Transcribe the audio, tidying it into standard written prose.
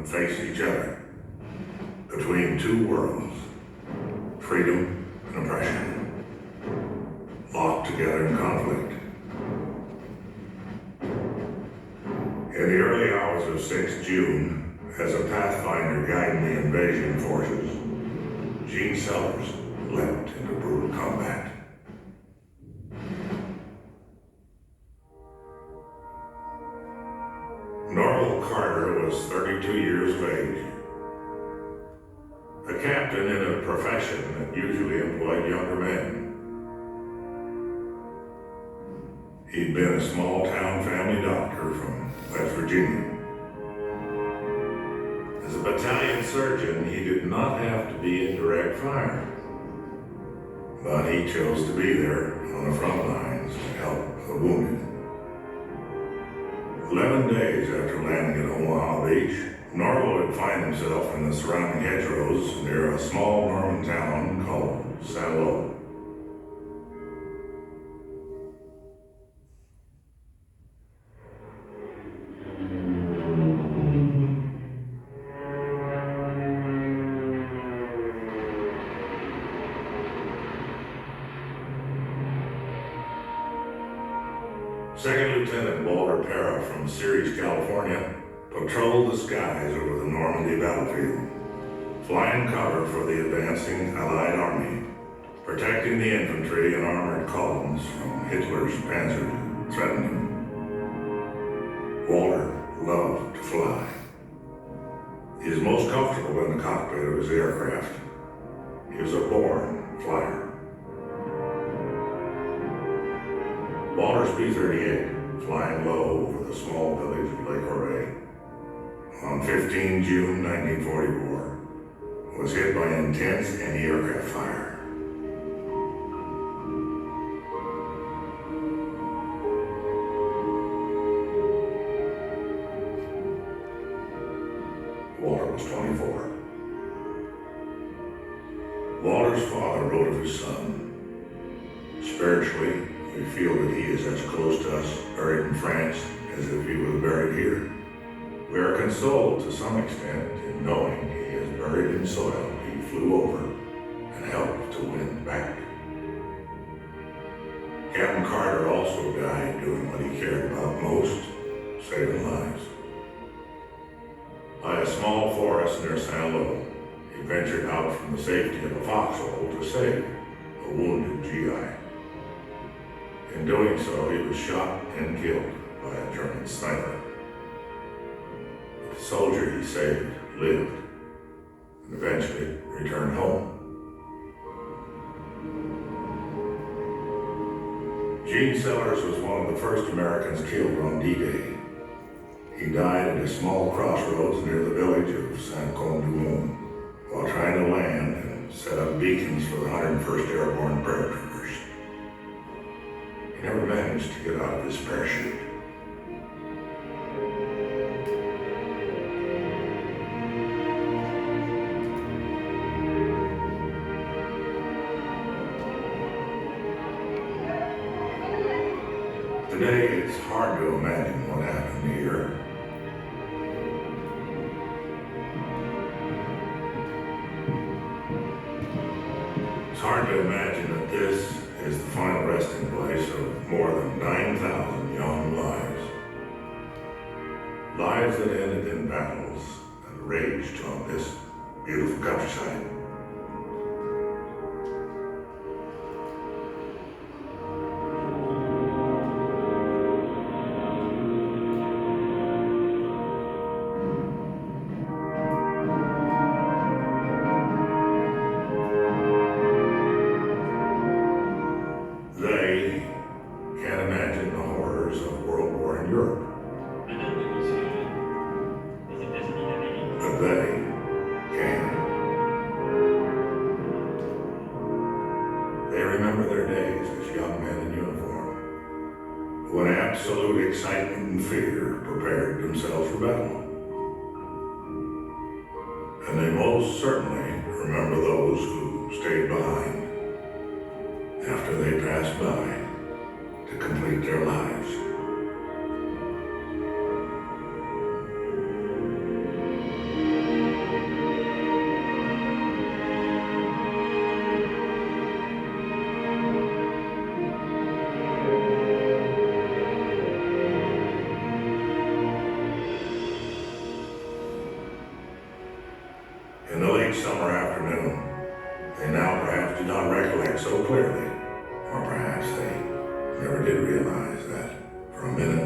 face each other between two worlds, freedom and oppression, locked together in conflict. In the early hours of 6 June, as a pathfinder guiding the invasion forces, Gene Sellers leapt into brutal combat. Norval Carter was 32 years of age, a captain in a profession that usually employed younger men. He'd been a small-town family doctor from West Virginia. As a battalion surgeon, he did not have to be in direct fire, but he chose to be there on the front lines to help the wounded. 11 days after landing at Omaha Beach, Norval would find himself in the surrounding hedgerows near a small Norman town called Saint-Lô. Second Lieutenant Walter Parra from Ceres, California, patrolled the skies over the Normandy battlefield, flying cover for the advancing Allied army, protecting the infantry and armored columns from Hitler's panzers that threatened him. Walter loved to fly. He was most comfortable in the cockpit of his aircraft. He was a born flyer. Walter's B-38, flying low over the small village of Lake Ouray, on 15 June 1944, was hit by intense anti-aircraft fire. Walter was 24. Walter's father wrote of his son, "Spiritually, we feel that he is as close to us buried in France as if he was buried here. We are consoled to some extent in knowing he is buried in soil he flew over and helped to win back." Captain Carter also died doing what he cared about most, saving lives. By a small forest near Saint-Lô, he ventured out from the safety of a foxhole to save a wounded GI. In doing so, he was shot and killed by a German sniper. But the soldier he saved lived and eventually returned home. Gene Sellers was one of the first Americans killed on D-Day. He died at a small crossroads near the village of Saint-Côme-du-Mont while trying to land and set up beacons for the 101st Airborne paratroopers. He never managed to get out of his parachute. Today, it's hard to imagine what happened here. It's hard to imagine that this is the final resting place of more than 9,000 young lives. Lives that ended in battles that raged on this beautiful countryside. They can't imagine the horrors of World War in Europe. But they can. They remember their days as young men in uniform, who in absolute excitement and fear prepared themselves for battle. And they most certainly remember those who stayed behind after they passed by to complete their lives. late summer afternoon. They now perhaps do not recollect so clearly, or perhaps they never did realize that for a minute